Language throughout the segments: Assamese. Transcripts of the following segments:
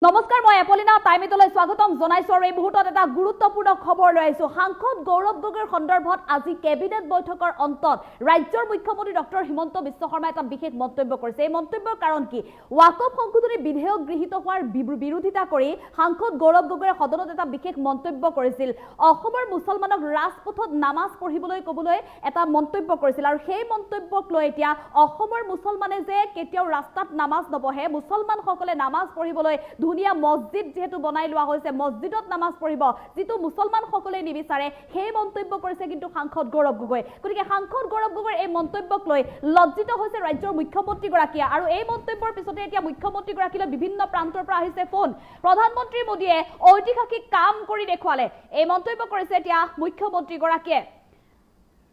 নমস্কাৰ মই এপলিনা টাইমিটলৈ স্বাগতম জনাইছো আৰু এই মুহূৰ্তত এটা গুৰুত্বপূৰ্ণ খবৰ লৈ আহিছো সাংসদ গৌৰৱ গগৈৰ সন্দৰ্ভত আজি কেবিনেট বৈঠকৰ অন্তত ৰাজ্যৰ মুখ্যমন্ত্ৰী ডক্টৰ হিমন্ত বিশ্ব শৰ্মাই এটা বিশেষ মন্তব্য কৰিছে এই মন্তব্যৰ কাৰণ কি ওয়াকফ সংশোধনী বিধেয়ক গৃহীত হোৱাৰ বিৰোধিতা কৰি সাংসদ গৌৰৱ গগৈৰ সদনত এটা বিশেষ মন্তব্য কৰিছিল অসমৰ মুছলমানক ৰাজপথত নামাজ পঢ়িবলৈ কবলৈ এটা মন্তব্য কৰিছিল আৰু সেই মন্তব্যক লৈ এতিয়া অসমৰ মুছলমানে যে কেতিয়াও ৰাস্তাত নামাজ নপঢ়ে মুছলমানসকলে নামাজ পঢ়িবলৈ ধুনিয়া মছজিদ যেহেতু বনাই লোৱা হৈছে মছজিদত নামাজ পঢ়িব যেটো মুছলমান সকলে নিবিচাৰে সেই মন্তব্য কৰিছে কিন্তু সাংসদ গৌৰৱ গগৈ গতিকে সাংসদ গৌৰৱ গগৈৰ এই মন্তব্যক লৈ লজ্জিত হৈছে ৰাজ্যৰ মুখ্যমন্ত্ৰী গৰাকী আৰু এই মন্তব্যৰ পিছতে এতিয়া মুখ্যমন্ত্ৰী গৰাকীলৈ বিভিন্ন প্ৰান্তৰ পৰা আহিছে ফোন প্ৰধানমন্ত্ৰী মোদীয়ে ঐতিহাসিক কাম কৰি দেখুৱালে এই মন্তব্য কৰিছে এতিয়া মুখ্যমন্ত্ৰী গৰাকীয়ে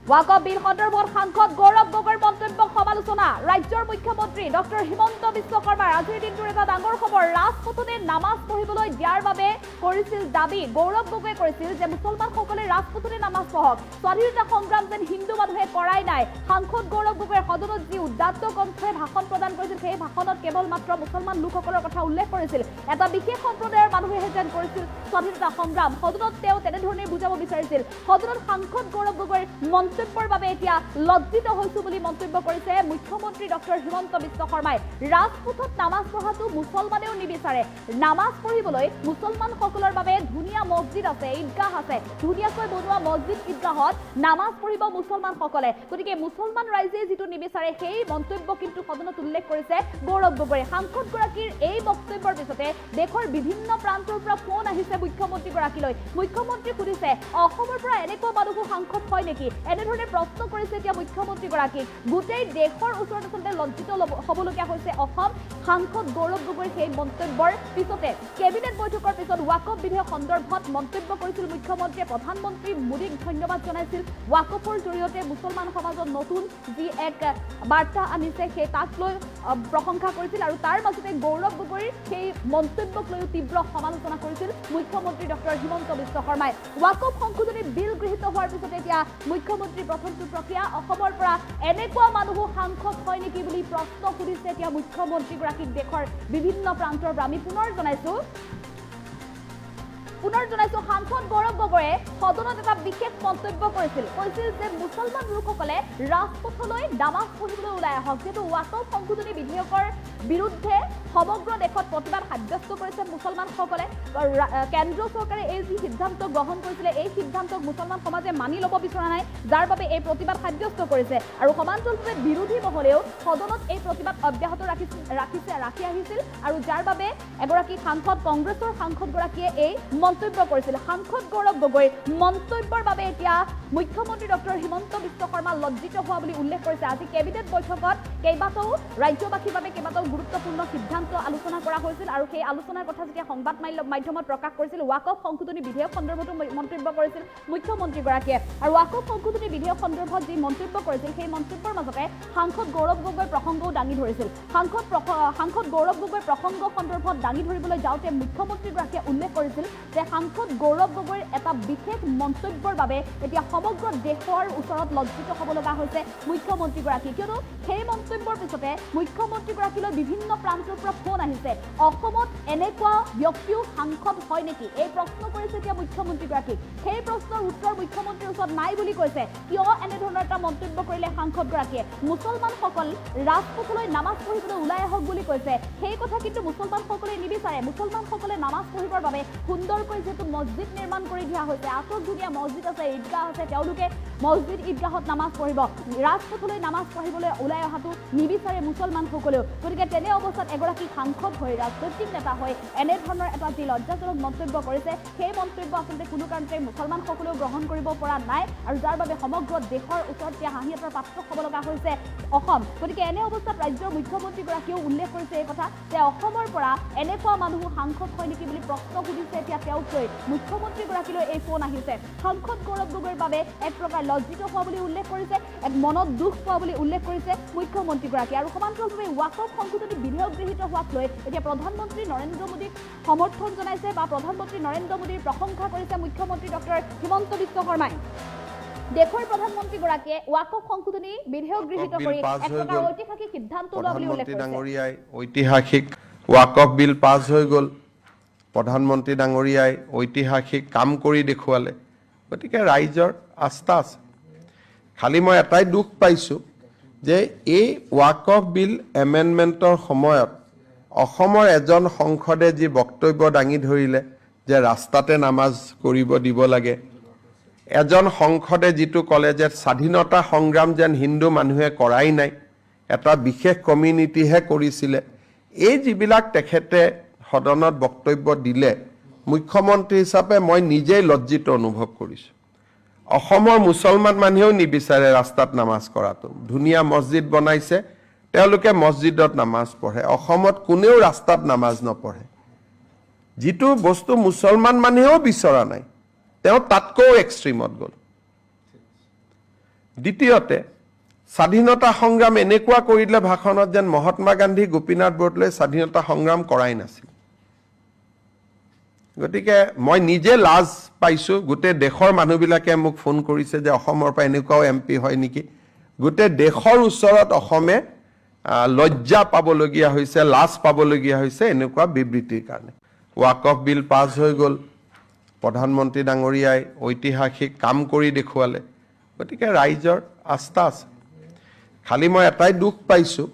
ওয়াকফ বিল সন্দৰ্ভত সাংসদ গৌৰৱ গগৈৰ মন্তব্যক সমালোচনা ৰাজ্যৰ মুখ্যমন্ত্ৰী ডক্টৰ হিমন্ত বিশ্ব শৰ্মাৰ আজিৰ দিনটোৰ এটা ডাঙৰ খবৰ ৰাজপথতে নামাজ পঢ়িবলৈ দিয়াৰ বাবে কৰিছিল দাবী গৌৰৱ গগৈয়ে কৰিছিল যে মুছলমানসকলে ৰাজপথতে নামাজ পঢ়ক স্বাধীনতা সংগ্ৰাম যেন হিন্দু মানুহে কৰাই নাই সাংসদ গৌৰৱ গগৈৰ সদনত যি উদাত্ত কণ্ঠৰে ভাষণ প্ৰদান কৰিছিল সেই ভাষণত কেৱল মাত্ৰ মুছলমান লোকসকলৰ কথা উল্লেখ কৰিছিল এটা বিশেষ সম্প্ৰদায়ৰ মানুহে যেন কৰিছিল স্বাধীনতা সংগ্ৰাম সদনত তেওঁ তেনেধৰণে বুজাব বিচাৰিছিল সদনত সাংসদ গৌৰৱ গগৈৰ মন্তব্যৰ বাবে এতিয়া লজ্জিত হৈছো বুলি মন্তব্য কৰিছে মুখ্যমন্ত্ৰী ডক্টৰ হিমন্ত বিশ্ব শৰ্মাই ৰাজপথত নামাজ পঢ়াটো মুছলমানেও নিবিচাৰে নামাজ পঢ়িবলৈ মুছলমানসকলৰ বাবে ধুনিয়া মছজিদ আছে ঈদগাহ আছে ধুনিয়াকৈ বনোৱা মছজিদ ঈদগাহত নামাজ পঢ়িব মুছলমানসকলে গতিকে মুছলমান ৰাইজে যেটো নিবিচাৰে সেই মন্তব্য কিন্তু সদনত উল্লেখ কৰিছে গৌৰৱ গগৈয়ে সাংসদ গৰাকীৰ এই বক্তব্যৰ পিছতে দেশৰ বিভিন্ন প্ৰান্তৰ পৰা ফোন আহিছে মুখ্যমন্ত্ৰী গৰাকীলৈ মুখ্যমন্ত্ৰী সুধিছে অসমৰ পৰা এনেকুৱা মানুহ সাংসদ হয় নেকি এনেধৰণে প্ৰশ্ন কৰিছে এতিয়া মুখ্যমন্ত্ৰী গৰাকী গোটেই দেশৰ ওচৰত আচলতে লজ্জিত হ'বলগীয়া হৈছে অসম সাংসদ গৌৰৱ গগৈৰ সেই মন্তব্যৰ পিছতে কেবিনেট বৈঠকৰ পিছত ওয়াকফ বিধেয়ক সন্দৰ্ভত মন্তব্য কৰিছিল মুখ্যমন্ত্ৰীয়ে প্ৰধানমন্ত্ৰী মোদীক ধন্যবাদ জনাইছিল ওয়াকফৰ জৰিয়তে মুছলমান সমাজত নতুন যি এক বাৰ্তা আনিছে সেই তাক লৈ প্ৰশংসা কৰিছিল আৰু তাৰ মাজতে গৌৰৱ গগৈৰ সেই মন্তব্যক লৈ তীব্ৰ সমালোচনা কৰিছিল মুখ্যমন্ত্ৰী ডক্টৰ হিমন্ত বিশ্ব শৰ্মাই ওয়াকফ সংশোধনী বিল গৃহীত হোৱাৰ পিছতে এতিয়া মুখ্যমন্ত্ৰী প্ৰথমটো প্ৰক্ৰিয়া অসমৰ পৰা এনেকুৱা মানুহ সাংসদ হয় নেকি বুলি প্ৰশ্ন সুধিছে এতিয়া মুখ্যমন্ত্ৰী গৰাকীক দেশৰ বিভিন্ন প্ৰান্তৰ পৰা আমি পুনৰ জনাইছো সাংসদ গৌৰৱ গগৈয়ে সদনত এটা বিশেষ মন্তব্য কৰিছিল যে মুছলমান লোকসকলে ৰাজপথলৈ নামাজ পঢ়িবলৈ ওলাই আহক যেটো ওয়াকফ সংশোধনী বিধেয়কৰ বিৰুদ্ধে সমগ্ৰ দেশত প্ৰতিবাদ সাব্যস্ত কৰিছে মুছলমানসকলে কেন্দ্ৰীয় চৰকাৰে এই যি সিদ্ধান্ত গ্ৰহণ কৰিছিল এই সিদ্ধান্তক মুছলমান সমাজে মানি ল'ব বিচৰা নাই যাৰ বাবে এই প্ৰতিবাদ সাব্যস্ত কৰিছে আৰু সমান্তৰালভাৱে বিৰোধী মহলেও সদনত এই প্ৰতিবাদ অব্যাহত ৰাখি আহিছিল আৰু যাৰ বাবে এগৰাকী সাংসদ কংগ্ৰেছৰ সাংসদ গৰাকীয়ে এই মন্তব্য কৰিছিল সাংসদ গৌৰৱ গগৈৰ মন্তব্যৰ বাবে এতিয়া মুখ্যমন্ত্ৰী ডক্টৰ হিমন্ত বিশ্ব শৰ্মা লজ্জিত হোৱা বুলি উল্লেখ কৰিছে আজি কেবিনেট বৈঠকত কেইবাটাও ৰাজ্যবাসীৰ বাবে কেইবাটাও গুৰুত্বপূৰ্ণ সিদ্ধান্ত আলোচনা কৰা হৈছিল আৰু সেই আলোচনাৰ কথা যেতিয়া সংবাদ মাধ্যমত প্ৰকাশ কৰিছিল ওয়াকফ সংশোধনী বিধেয়ক সন্দৰ্ভতো মন্তব্য কৰিছিল মুখ্যমন্ত্ৰী গৰাকীয়ে আৰু ওয়াকফ সংশোধনী বিধেয়ক সন্দৰ্ভত যি মন্তব্য কৰিছিল সেই মন্তব্যৰ মাজতে সাংসদ গৌৰৱ গগৈৰ প্ৰসংগও দাঙি ধৰিছিল সাংসদ গৌৰৱ গগৈৰ প্ৰসংগ সন্দৰ্ভত দাঙি ধৰিবলৈ যাওঁতে মুখ্যমন্ত্ৰী গৰাকীয়ে উল্লেখ কৰিছিল যে সাংসদ গৌৰৱ গগৈৰ এটা বিশেষ মন্তব্যৰ বাবে এতিয়া সমগ্ৰ দেশৰ ওচৰত লজ্জিত হ'ব লগা হৈছে মুখ্যমন্ত্ৰী গৰাকী কিয়নো সেই মন্তব্যৰ পিছতে মুখ্যমন্ত্ৰী গৰাকীলৈ বিভিন্ন প্ৰান্তৰ পৰা ফোন আহিছে অসমত এনেকুৱা ব্যক্তিও সাংসদ হয় নেকি এই প্ৰশ্ন কৰিছে এতিয়া মুখ্যমন্ত্ৰী গৰাকী সেই প্ৰশ্নৰ উত্তৰ মুখ্যমন্ত্ৰীৰ ওচৰত নাই বুলি কৈছে কিয় এনেধৰণৰ এটা মন্তব্য কৰিলে সাংসদ গৰাকীয়ে মুছলমানসকল ৰাজপথলৈ নামাজ পঢ়িবলৈ ওলাই আহক বুলি কৈছে সেই কথা কিন্তু মুছলমানসকলে নিবিচাৰে মুছলমানসকলে নামাজ পঢ়িবৰ বাবে সুন্দৰকৈ যেহেতু মছজিদ নিৰ্মাণ কৰি দিয়া হৈছে আটক ধুনীয়া মছজিদ আছে ঈদগাহ আছে তেওঁলোকে মছজিদ ঈদগাহত নামাজ পঢ়িব ৰাজপথলৈ নামাজ পঢ়িবলৈ ওলাই অহাটো নিবিচাৰে মুছলমানসকলেও গতিকে তেনে অৱস্থাত এগৰাকী সাংসদ হৈ ৰাজনৈতিক নেতা হৈ এনেধৰণৰ এটা যি লজ্জাজনক মন্তব্য কৰিছে সেই মন্তব্য আচলতে কোনো কাৰণতে মুছলমানসকলেও গ্ৰহণ কৰিব পৰা নাই আৰু যাৰ বাবে সমগ্ৰ দেশৰ ওচৰত এতিয়া হাঁহিয়াতৰ পাত্ৰ হ'ব লগা হৈছে অসম গতিকে এনে অৱস্থাত ৰাজ্যৰ মুখ্যমন্ত্ৰীগৰাকীয়েও উল্লেখ কৰিছে এই কথা যে অসমৰ পৰা এনেকুৱা মানুহ সাংসদ হয় নেকি বুলি প্ৰশ্ন সুধিছে এতিয়া তেওঁক লৈ মুখ্যমন্ত্ৰীগৰাকীলৈ এই ফোন আহিছে সাংসদ গৌৰৱ গগৈৰ বাবে এক প্ৰকাৰ লজ্জিত হোৱা বুলি উল্লেখ কৰিছে এক মনত দুখ পোৱা বুলি উল্লেখ কৰিছে মুখ্যমন্ত্ৰীগৰাকী আৰু সমান্তৰালভাৱে ওয়াকফ সংশোধনী বিধেয়ক গৃহীত হোৱাক লৈ এতিয়া প্ৰধানমন্ত্ৰী নৰেন্দ্ৰ মোদীক সমৰ্থন জনাইছে বা প্ৰধানমন্ত্ৰী নৰেন্দ্ৰ মোদীৰ প্ৰশংসা কৰিছে মুখ্যমন্ত্ৰী ডক্টৰ হিমন্ত বিশ্ব শৰ্মাই দেশৰ প্ৰধানমন্ত্ৰী গৰাকীয়ে ওয়াকফ সংশোধনী বিধেয়ক গৃহীত কৰি এক প্ৰকাৰ ঐতিহাসিক সিদ্ধান্ত লোৱা বুলি উল্লেখ কৰিছে ঐতিহাসিক ওয়াকফ বিল পাছ হৈ গ'ল প্ৰধানমন্ত্ৰী ডাঙৰীয়াই ঐতিহাসিক কাম কৰি দেখুৱালে গতিকে ৰাইজৰ আস্থা আছে খালি মই এটাই দুখ পাইছোঁ যে এই ৱাকফ বিল এমেণ্ডমেণ্টৰ সময়ত অসমৰ এজন সংসদে যি বক্তব্য দাঙি ধৰিলে যে ৰাস্তাতে নামাজ কৰিব দিব লাগে এজন সংসদে যিটো ক'লে যে স্বাধীনতা সংগ্ৰাম যেন হিন্দু মানুহে কৰাই নাই এটা বিশেষ কমিউনিটিহে কৰিছিলে এই যিবিলাক তেখেতে সদনত বক্তব্য দিলে মুখ্যমন্ত্ৰী হিচাপে মই নিজেই লজ্জিত অনুভৱ কৰিছোঁ অসমৰ মুছলমান মানুহেও নিবিচাৰে ৰাস্তাত নামাজ কৰাটো ধুনীয়া মছজিদ বনাইছে তেওঁলোকে মছজিদত নামাজ পঢ়ে অসমত কোনেও ৰাস্তাত নামাজ নপঢ়ে যিটো বস্তু মুছলমান মানুহেও বিচৰা নাই তেওঁ তাতকৈ এক্সট্ৰিমত গ'ল দ্বিতীয়তে স্বাধীনতা সংগ্ৰাম এনেকুৱা কৰি দিলে ভাষণত যেন মহাত্মা গান্ধী গোপীনাথ বৰদলৈ স্বাধীনতা সংগ্ৰাম কৰাই নাছিল গতিকে মই নিজে লাজ পাইছোঁ গোটেই দেশৰ মানুহবিলাকে মোক ফোন কৰিছে যে অসমৰ পৰা এনেকুৱাও এমপি হয় নেকি গোটেই দেশৰ ওচৰত অসমে লজ্জা পাবলগীয়া হৈছে লাজ পাবলগীয়া হৈছে এনেকুৱা বিবৃতিৰ কাৰণে ৱাকফ বিল পাছ হৈ গ'ল প্ৰধানমন্ত্ৰী ডাঙৰীয়াই ঐতিহাসিক কাম কৰি দেখুৱালে গতিকে ৰাইজৰ আস্থা আছে খালি মই এটাই দুখ পাইছোঁ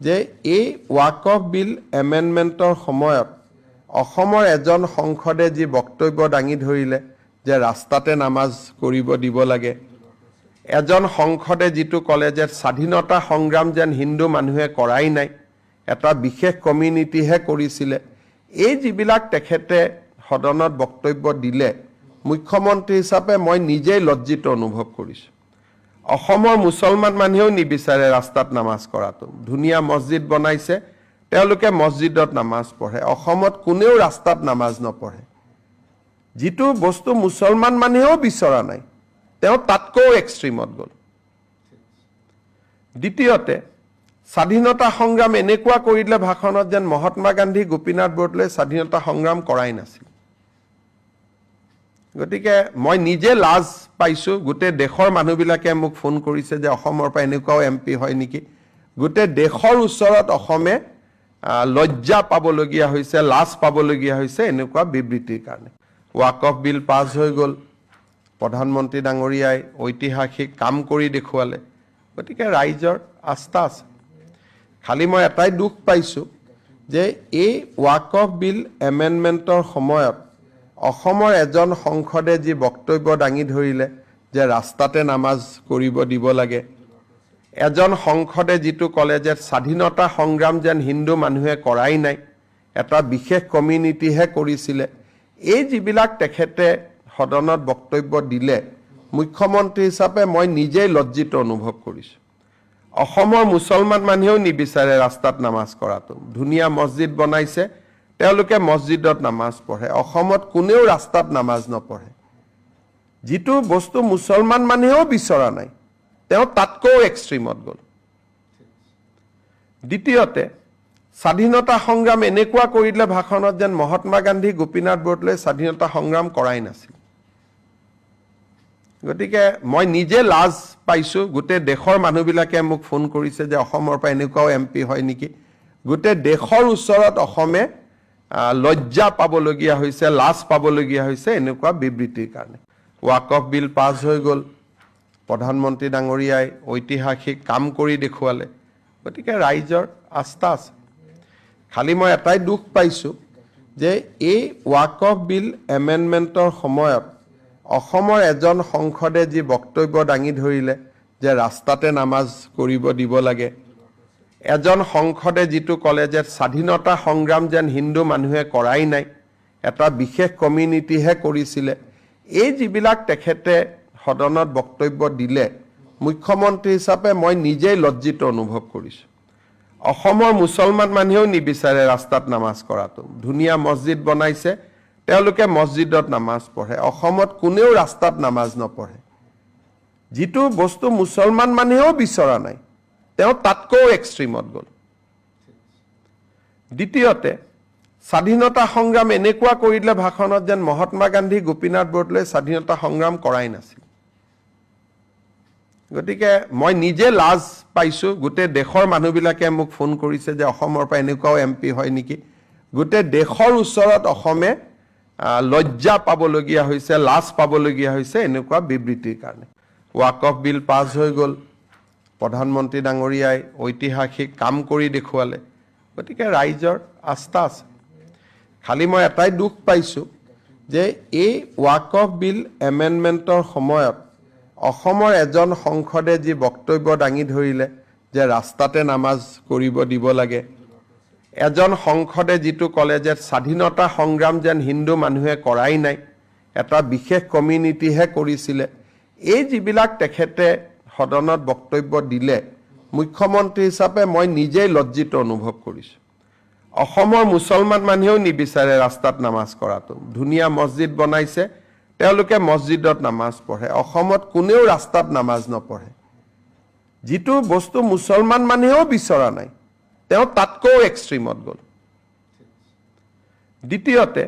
যে এই ৱাকফ বিল এমেণ্ডমেণ্টৰ সময়ত অসমৰ এজন সংসদে যি বক্তব্য দাঙি ধৰিলে যে ৰাস্তাতে নামাজ কৰিব দিব লাগে এজন সংসদে যিটো ক'লে যে স্বাধীনতা সংগ্ৰাম যেন হিন্দু মানুহে কৰাই নাই এটা বিশেষ কমিউনিটিহে কৰিছিলে এই যিবিলাক তেখেতে সদনত বক্তব্য দিলে মুখ্যমন্ত্ৰী হিচাপে মই নিজেই লজ্জিত অনুভৱ কৰিছোঁ অসমৰ মুছলমান মানুহেও নিবিচাৰে ৰাস্তাত নামাজ কৰাটো ধুনীয়া মছজিদ বনাইছে তেওঁলোকে মছজিদত নামাজ পঢ়ে অসমত কোনেও ৰাস্তাত নামাজ নপঢ়ে যিটো বস্তু মুছলমান মানুহেও বিচৰা নাই তেওঁ তাতকৈ এক্সট্ৰিমত গ'ল দ্বিতীয়তে স্বাধীনতা সংগ্ৰাম এনেকুৱা কৰি দিলে ভাষণত যেন মহাত্মা গান্ধী গোপীনাথ বৰদলৈ স্বাধীনতা সংগ্ৰাম কৰাই নাছিল গতিকে মই নিজে লাজ পাইছোঁ গোটেই দেশৰ মানুহবিলাকে মোক ফোন কৰিছে যে অসমৰ পৰা এনেকুৱাও এমপি হয় নেকি গোটেই দেশৰ ওচৰত অসমে লজ্জা পাবলগীয়া হৈছে লাজ পাবলগীয়া হৈছে এনেকুৱা বিবৃতিৰ কাৰণে ৱাকফ বিল পাছ হৈ গ'ল প্ৰধানমন্ত্ৰী ডাঙৰীয়াই ঐতিহাসিক কাম কৰি দেখুৱালে গতিকে ৰাইজৰ আস্থা আছে খালি মই এটাই দুখ পাইছোঁ যে এই ৱাকফ বিল এমেণ্ডমেণ্টৰ সময়ত অসমৰ এজন সংসদে যি বক্তব্য দাঙি ধৰিলে যে ৰাস্তাতে নামাজ কৰিব দিব লাগে এজন সংসদে যিটো ক'লে যে স্বাধীনতা সংগ্ৰাম যেন হিন্দু মানুহে কৰাই নাই এটা বিশেষ কমিউনিটিহে কৰিছিলে এই যিবিলাক তেখেতে সদনত বক্তব্য দিলে মুখ্যমন্ত্ৰী হিচাপে মই নিজেই লজ্জিত অনুভৱ কৰিছোঁ অসমৰ মুছলমান মানুহেও নিবিচাৰে ৰাস্তাত নামাজ কৰাটো ধুনীয়া মছজিদ বনাইছে তেওঁলোকে মছজিদত নামাজ পঢ়ে অসমত কোনেও ৰাস্তাত নামাজ নপঢ়ে যিটো বস্তু মুছলমান মানুহেও বিচৰা নাই তেওঁ তাতকৈ এক্সট্ৰিমত গ'ল দ্বিতীয়তে স্বাধীনতা সংগ্ৰাম এনেকুৱা কৰি দিলে ভাষণত যেন মহাত্মা গান্ধী গোপীনাথ বৰদলৈ স্বাধীনতা সংগ্ৰাম কৰাই নাছিল গতিকে মই নিজে লাজ পাইছোঁ গোটেই দেশৰ মানুহবিলাকে মোক ফোন কৰিছে যে অসমৰ পৰা এনেকুৱাও এমপি হয় নেকি গোটেই দেশৰ ওচৰত অসমে লজ্জা পাবলগীয়া হৈছে লাজ পাবলগীয়া হৈছে এনেকুৱা বিবৃতিৰ কাৰণে ৱাকফ বিল পাছ হৈ গ'ল প্ৰধানমন্ত্ৰী ডাঙৰীয়াই ঐতিহাসিক কাম কৰি দেখুৱালে গতিকে ৰাইজৰ আস্থা আছে খালি মই এটাই দুখ পাইছোঁ যে এই ৱাকফ বিল এমেণ্ডমেণ্টৰ সময়ত অসমৰ এজন সংসদে যি বক্তব্য দাঙি ধৰিলে যে ৰাস্তাতে নামাজ কৰিব দিব লাগে এজন সংসদে যিটো ক'লে যে স্বাধীনতা সংগ্ৰাম যেন হিন্দু মানুহে কৰাই নাই এটা বিশেষ কমিউনিটিহে কৰিছিলে এই যিবিলাক তেখেতে সদনত বক্তব্য দিলে মুখ্যমন্ত্ৰী হিচাপে মই নিজেই লজ্জিত অনুভৱ কৰিছোঁ অসমৰ মুছলমান মানুহেও নিবিচাৰে ৰাস্তাত নামাজ কৰাটো ধুনীয়া মছজিদ বনাইছে তেওঁলোকে মছজিদত নামাজ পঢ়ে অসমত কোনেও ৰাস্তাত নামাজ নপঢ়ে যিটো বস্তু মুছলমান মানুহেও বিচৰা নাই তেওঁ তাতকৈ এক্সট্ৰিমত গ'ল দ্বিতীয়তে স্বাধীনতা সংগ্ৰাম এনেকুৱা কৰি দিলে ভাষণত যেন মহাত্মা গান্ধী গোপীনাথ বৰদলৈ স্বাধীনতা সংগ্ৰাম কৰাই নাছিল গতিকে মই নিজে লাজ পাইছোঁ গোটেই দেশৰ মানুহবিলাকে মোক ফোন কৰিছে যে অসমৰ পৰা এনেকুৱাও এমপি হয় নেকি গোটেই দেশৰ ওচৰত অসমে লজ্জা পাবলগীয়া হৈছে, লাজ পাবলগীয়া হৈছে এনেকুৱা বিবৃতিৰ কাৰণে। ৱাকফ বিল পাছ হৈ গ'ল, প্ৰধানমন্ত্ৰী ডাঙৰীয়াই ঐতিহাসিক কাম কৰি দেখুৱালে, গতিকে ৰাইজৰ আস্থা আছে। খালি মই এটাই দুখ পাইছোঁ যে এই ৱাকফ বিল এমেণ্ডমেণ্টৰ সময়ত অসমৰ এজন সংসদে যি বক্তব্য দাঙি ধৰিলে যে ৰাস্তাতে নামাজ কৰিব দিব লাগে, এজন সংসদে যিটো ক'লে যে স্বাধীনতা সংগ্ৰাম যেন হিন্দু মানুহে কৰাই নাই, এটা বিশেষ কমিউনিটিহে কৰিছিলে, এই যিবিলাক তেখেতে সদনত বক্তব্য দিলে, মুখ্যমন্ত্ৰী হিচাপে মই নিজেই লজ্জিত অনুভৱ কৰিছোঁ। অসমৰ মুছলমান মানুহেও নিবিচাৰে ৰাস্তাত নামাজ কৰাটো। ধুনীয়া মছজিদ বনাইছে, তেওঁলোকে মছজিদত নামাজ পঢ়ে। অসমত কোনেও ৰাস্তাত নামাজ নপঢ়ে। যিটো বস্তু মুছলমান মানুহেও বিচৰা নাই, তেওঁ তাতকৈও এক্সট্ৰিমত গ'ল। দ্বিতীয়তে,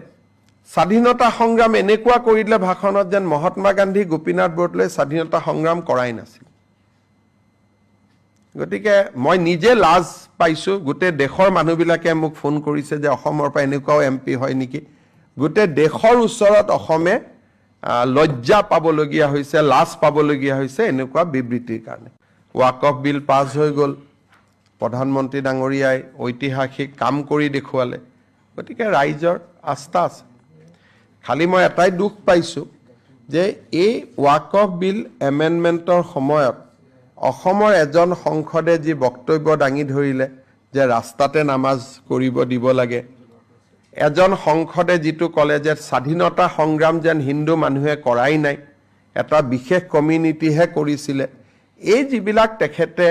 স্বাধীনতা সংগ্ৰাম এনেকুৱা কৰিলে ভাষণত যেন মহাত্মা গান্ধী, গোপীনাথ বৰদলৈয়ে স্বাধীনতা সংগ্ৰাম কৰাই নাছিল। গতিকে মই নিজে লাজ পাইছোঁ। গোটেই দেশৰ মানুহবিলাকে মোক ফোন কৰিছে যে অসমৰ পৰা এনেকুৱাও MP হয় নেকি। গোটেই দেশৰ ওচৰত অসমে লজ্জা পাবলগীয়া হৈছে, লাজ পাবলগীয়া হৈছে এনেকুৱা বিবৃতিৰ কাৰণে। ৱাকফ বিল পাছ হৈ গ'ল, প্ৰধানমন্ত্ৰী ডাঙৰীয়াই ঐতিহাসিক কাম কৰি দেখুৱালে, গতিকে ৰাইজৰ আস্থা আছে। খালি মই এটাই দুখ পাইছোঁ যে এই ৱাকফ বিল এমেণ্ডমেণ্টৰ সময়ত অসমৰ এজন সংসদে যি বক্তব্য দাঙি ধৰিলে যে ৰাস্তাতে নামাজ কৰিব দিব লাগে, এজন সংসদে যিটো ক'লে যে স্বাধীনতা সংগ্ৰাম যেন হিন্দু মানুহে কৰাই নাই, এটা বিশেষ কমিউনিটিহে কৰিছিলে, এই যিবিলাক তেখেতে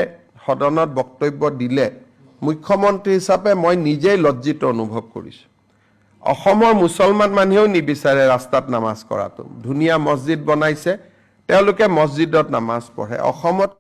সদনত বক্তব্য দিলে, মুখ্যমন্ত্ৰী হিচাপে মই নিজেই লজ্জিত অনুভৱ কৰিছোঁ। অসমৰ মুছলমান মানুহেও নিবিচাৰে ৰাস্তাত নামাজ কৰাটো। ধুনীয়া মছজিদ বনাইছে, তেওঁলোকে মছজিদত নামাজ পঢ়ে। অসমত